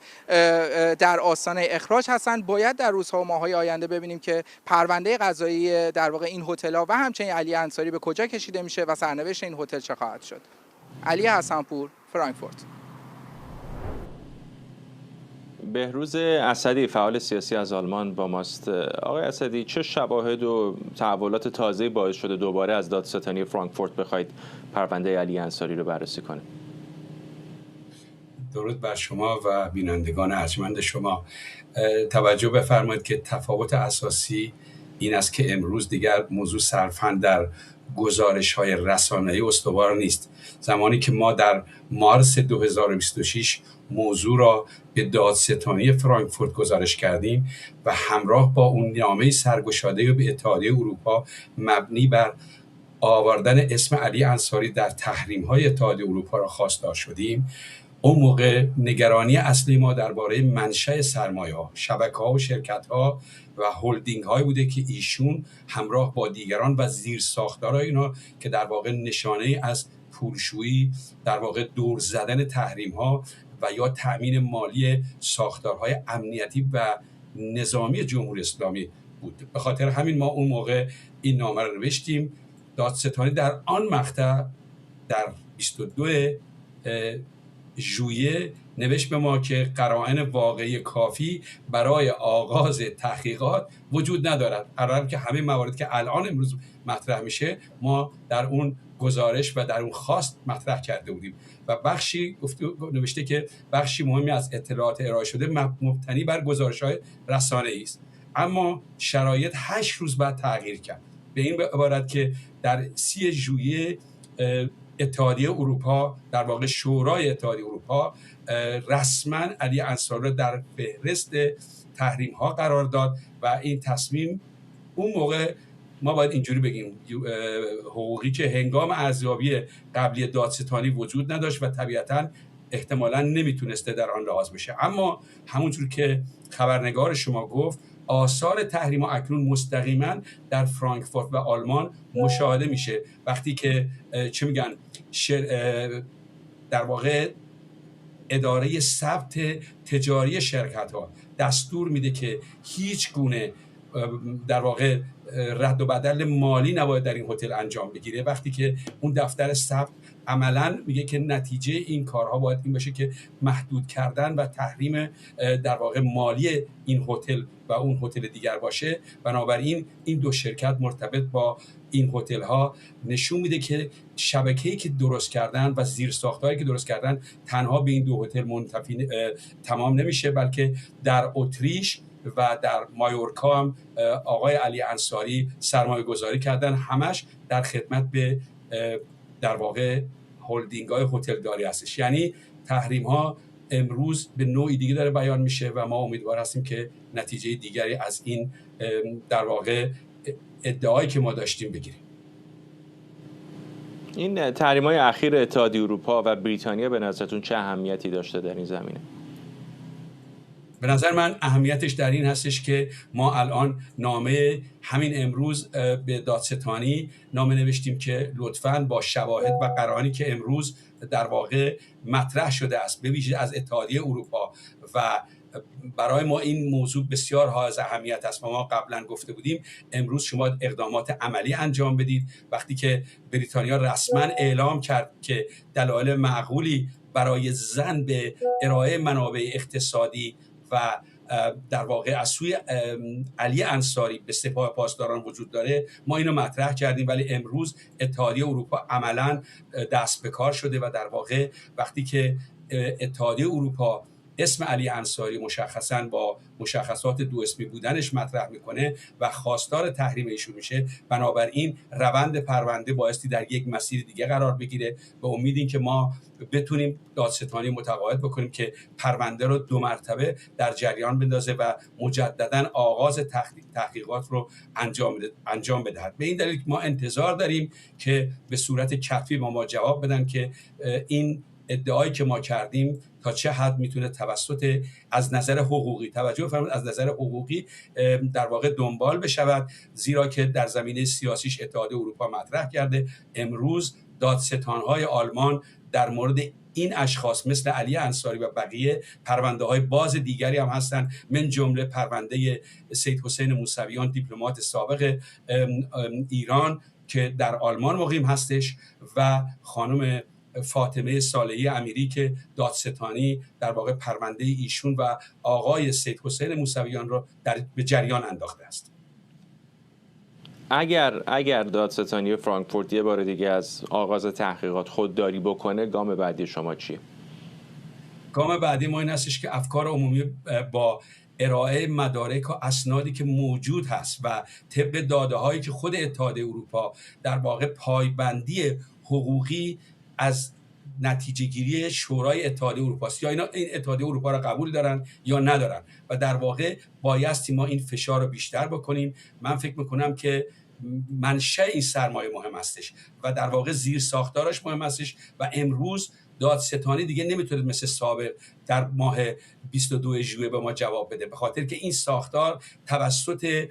Speaker 9: در آستانه اخراج هستن. باید در روزها و ماه‌های آینده ببینیم که پرونده قضایی در واقع این هتل‌ها و همچنین علی انصاری به کجا کشیده میشه و سرنوشت این هتل چه خواهد شد. علی حسنپور، فرانکفورت.
Speaker 1: بهروز اسدی، فعال سیاسی از آلمان با ماست. آقای اسدی، چه شواهد و تحولات تازه‌ای باعث شده دوباره از دادستانی فرانکفورت بخواید پرونده علی انصاری رو بررسی کنه؟
Speaker 10: درود بر شما و بینندگان ارجمند شما. توجه بفرمایید که تفاوت اساسی این است که امروز دیگر موضوع صرفاً در گزارش‌های رسانه‌ای استوار نیست. زمانی که ما در مارس 2026 موضوع را به دادستانی فرانکفورت گزارش کردیم و همراه با اون نامه سرگشاده به اتحادیه اروپا مبنی بر آوردن اسم علی انصاری در تحریم‌های اتحادیه اروپا را خواستار شدیم، اون موقع نگرانی اصلی ما درباره منشأ سرمایه‌ها، شبکه‌ها و شرکت‌ها و هلدینگ‌هایی بوده که ایشون همراه با دیگران و زیرساختارهای اینا که در واقع نشانه از پولشویی، در واقع دور زدن تحریم‌ها و یا تأمین مالی ساختارهای امنیتی و نظامی جمهوری اسلامی بود. به خاطر همین ما اون موقع این نامه رو نوشتیم. دادستانی در آن مقطع در 22 ژوئیه نوشت به ما که قرائن واقعی کافی برای آغاز تحقیقات وجود ندارد، قراره که همه موارد که الان امروز مطرح میشه ما در اون گزارش و در اون خواست مطرح کرده بودیم و بخشی نوشته که بخشی مهمی از اطلاعات ارائه شده مبتنی بر گزارش‌های رسانه‌ای است، اما شرایط 8 روز بعد تغییر کرد به این عبارت که در 30 ژوئیه اتحادیه اروپا، در واقع شورای اتحادیه اروپا رسما علی انصاری را در فهرست تحریم ها قرار داد و این تصمیم اون موقع ما باید اینجوری بگیم حقوقی که هنگام ارزیابی قبلی دادستانی وجود نداشت و طبیعتاً احتمالاً نمیتونسته در آن لحاظ بشه، اما همونجور که خبرنگار شما گفت آثار تحریم ها اکنون مستقیما در فرانکفورت و آلمان مشاهده میشه وقتی که چه میگن در واقع اداره ثبت تجاری شرکت ها دستور میده که هیچ گونه در واقع رد و بدل مالی نباید در این هتل انجام بگیره، وقتی که اون دفتر ثبت عملاً میگه که نتیجه این کارها باید این باشه که محدود کردن و تحریم در واقع مالی این هتل و اون هتل دیگر باشه. بنابراین این دو شرکت مرتبط با این هتل ها نشون میده که شبکه‌ای که درست کردن و زیرساخت‌هایی که درست کردن تنها به این دو هتل منتفی تمام نمیشه، بلکه در اتریش و در مایورکا هم آقای علی انصاری سرمایه گذاری کردن، همش در خدمت به در واقع هلدینگ های هتل داری هستش. یعنی تحریم ها امروز به نوعی دیگه داره بیان میشه و ما امیدوار هستیم که نتیجه دیگری از این در واقع ادعایی که ما داشتیم بگیریم.
Speaker 1: این تحریم های اخیر اتحادیه اروپا و بریتانیا به نظرتون چه اهمیتی داشته در این زمینه؟
Speaker 10: به نظر من اهمیتش در این هستش که ما الان نامه همین امروز به دادستانی نامه نوشتیم که لطفاً با شواهد و قرائنی که امروز در واقع مطرح شده است به ویژه از اتحادیه اروپا و برای ما این موضوع بسیار حائز اهمیت است و ما قبلا گفته بودیم امروز شما اقدامات عملی انجام بدید. وقتی که بریتانیا رسما اعلام کرد که دلایل معقولی برای زن به ارائه منابع اقتصادی و در واقع از سوی علی انصاری به سپاه پاسداران وجود داره، ما اینو مطرح کردیم، ولی امروز اتحادیه اروپا عملاً دست به کار شده و در واقع وقتی که اتحادیه اروپا اسم علی انصاری مشخصاً با مشخصات دو اسمی بودنش مطرح میکنه و خواستار تحریم ایشون میشه، بنابراین روند پرونده بایستی در یک مسیر دیگه قرار بگیره و امیدیم که ما بتونیم دادستانی متقاعد بکنیم که پرونده رو 2 مرتبه در جریان بندازه و مجددا آغاز تحقیقات رو انجام بدهد. به این دلیل ما انتظار داریم که به صورت کتبی ما جواب بدن که این ادعایی که ما کردیم تا چه حد میتونه توسط از نظر حقوقی توجه فرمایید از نظر حقوقی در واقع دنبال بشود، زیرا که در زمینه سیاسیش اتحادیه اروپا مطرح کرده. امروز دادستان‌های آلمان در مورد این اشخاص مثل علی انصاری و بقیه پرونده‌های باز دیگری هم هستند، من جمله پرونده سید حسین موسویان دیپلمات سابق ایران که در آلمان مقیم هستش و خانم فاطمه صالحی امیری که دادستانی در واقع پرونده ایشون و آقای سید حسین موسویان رو به جریان انداخته است.
Speaker 1: اگر دادستانی فرانکفورت یه بار دیگه از آغاز تحقیقات خودداری بکنه، گام بعدی شما چیه؟
Speaker 10: گام بعدی ما این هستش که افکار عمومی با ارائه مدارک و اسنادی که موجود هست و طبق داده هایی که خود اتحادیه اروپا در واقع پایبندی حقوقی از نتیجه گیری شورای اتحادیه اروپا است، یا اینا این اتحادیه اروپا را قبول دارن یا ندارن و در واقع بایستی ما این فشار رو بیشتر بکنیم. من فکر میکنم که منشأ این سرمایه مهم هستش و در واقع زیر ساختارش مهم هستش و امروز دادستانی دیگه نمیتونه مثل سابق در ماه 22 ژوئیه به ما جواب بده، به خاطر که این ساختار توسط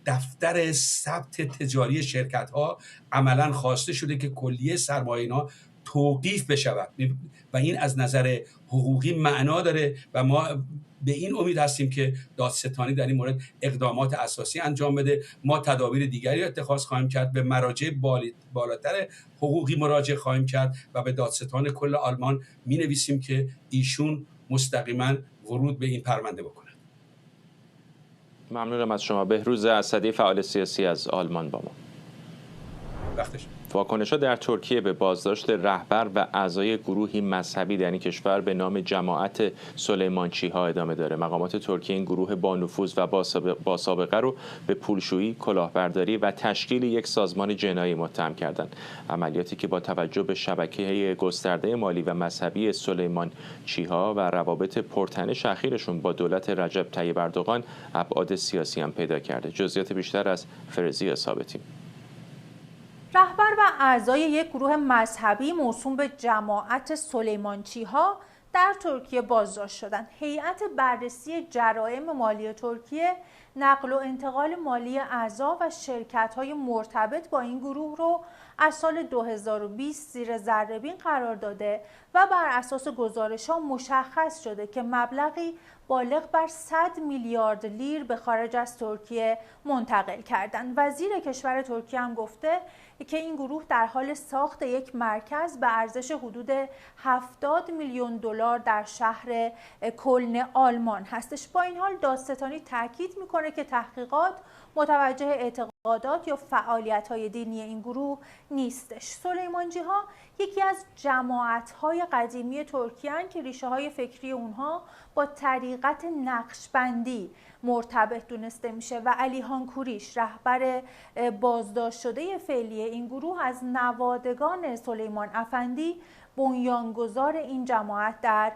Speaker 10: دفتر ثبت تجاری شرکت ها عملا خواسته شده که کلیه سرمایه اینا توقیف بشود و این از نظر حقوقی معنا داره و ما به این امید هستیم که دادستانی در این مورد اقدامات اساسی انجام بده. ما تدابیر دیگری اتخاذ خواهیم کرد، به مراجع بالاتر حقوقی مراجعه خواهیم کرد و به دادستان کل آلمان می نویسیم که ایشون مستقیما ورود به این پرونده بکنه.
Speaker 1: ممنونم از شما. بهروز اسدی، فعال سیاسی از آلمان با ما. واکنش‌ها در ترکیه به بازداشت رهبر و اعضای گروهی مذهبی در این کشور به نام جماعت سلیمانچی‌ها ادامه داره. مقامات ترکیه این گروه با نفوذ و با سابقه رو به پولشویی، کلاهبرداری و تشکیل یک سازمان جنایی متهم کردند. عملیاتی که با توجه به شبکه گسترده مالی و مذهبی سلیمانچی‌ها و روابط پرتنش اخیرشون با دولت رجب طیب اردوغان ابعاد سیاسی هم پیدا کرده. جزئیات بیشتر از فرزی ثابتی.
Speaker 11: رهبر و اعضای یک گروه مذهبی موسوم به جماعت سلیمانچی‌ها در ترکیه بازداشت شدند. هیئت بررسی جرایم مالی ترکیه نقل و انتقال مالی اعضا و شرکت‌های مرتبط با این گروه رو از سال 2020 زیر ذره‌بین قرار داده و بر اساس گزارش‌ها مشخص شده که مبلغی بالغ بر 100 میلیارد لیر به خارج از ترکیه منتقل کردند. وزیر کشور ترکیه هم گفته که این گروه در حال ساخت یک مرکز به ارزش حدود 70 میلیون دلار در شهر کلن آلمان هستش. با این حال دادستانی تاکید میکنه که تحقیقات متوجه اعتقادات یا فعالیت‌های دینی این گروه نیستش. سلیمانچی‌ها یکی از جماعت‌های قدیمی ترکیه هستند که ریشه‌های فکری اونها با طریقت نقشبندی مرتبط دونسته میشه و علیخان کوریش، رهبر بازداشت شده فعلی این گروه، از نوادگان سلیمان افندی بنیانگذار این جماعت در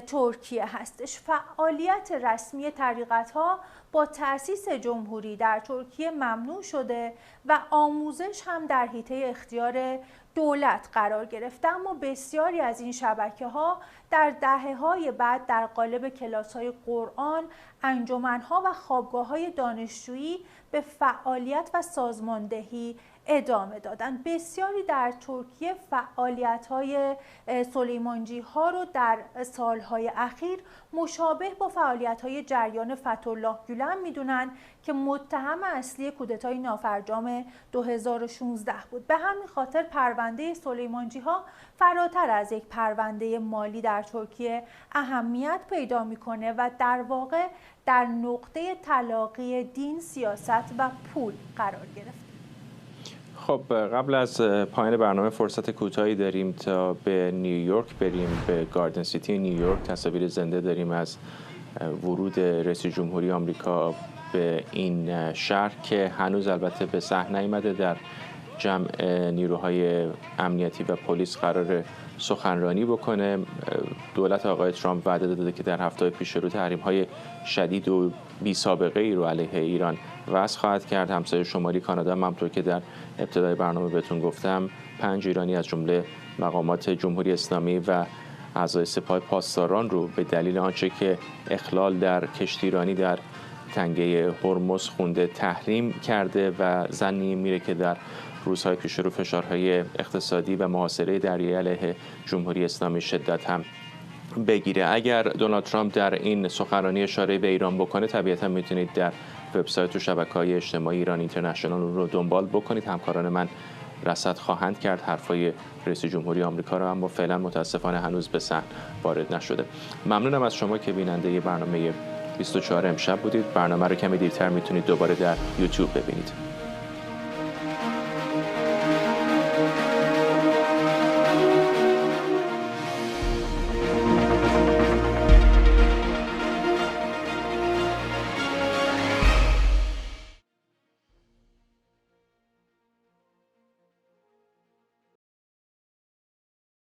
Speaker 11: ترکیه هستش. فعالیت رسمی طریقت‌ها با تأسیس جمهوری در ترکیه ممنوع شده و آموزش هم در حیطه اختیار دولت قرار گرفته، اما بسیاری از این شبکه‌ها در دهه‌های بعد در قالب کلاس‌های قرآن، انجمن‌ها و خوابگاه‌های دانشجویی به فعالیت و سازماندهی ادامه دادن. بسیاری در ترکیه فعالیت‌های سلیمانچی‌ها رو در سالهای اخیر مشابه با فعالیت‌های جریان فتح‌الله گولن می‌دونن که متهم اصلی کودتای نافرجام 2016 بود. به همین خاطر پرونده سلیمانچی‌ها فراتر از یک پرونده مالی در ترکیه اهمیت پیدا می‌کنه و در واقع در نقطه تلاقی دین، سیاست و پول قرار گرفت.
Speaker 1: خب قبل از پایان برنامه فرصت کوتاهی داریم تا به نیویورک بریم، به گاردن سیتی نیویورک. تصاویر زنده داریم از ورود رئیس جمهوری آمریکا به این شهر که هنوز البته به صحنه نیامده. در جمع نیروهای امنیتی و پلیس قرار سخنرانی بکنه. دولت آقای ترامپ وعده داده که در هفته پیش رو تحریم‌های شدید و بی سابقه ای رو علیه ایران وضع خواهد کرد. همسایه شمالی کانادا هم همونطور که در ابتدای برنامه بهتون گفتم 5 ایرانی از جمله مقامات جمهوری اسلامی و اعضای سپاه پاسداران رو به دلیل آنچه که اخلال در کشتیرانی در تنگه هرمز خونده تحریم کرده و ظنی میره که در روزهای پیش رو فشارهای اقتصادی و محاصره دریایی علیه جمهوری اسلامی شدت هم بگیره. اگر دونالد ترامپ در این سخنرانی اشاره به ایران بکنه، طبیعتا میتونید در وبسایت و شبکه‌های اجتماعی ایران اینترنشنال رو دنبال بکنید. همکاران من رصد خواهند کرد حرفای رئیس جمهوری آمریکا رو، اما فعلا متاسفانه هنوز به صحن وارد نشده. ممنونم از شما که بیننده برنامه 24 امشب بودید. برنامه رو کمی دیرتر میتونید دوباره در یوتیوب ببینید.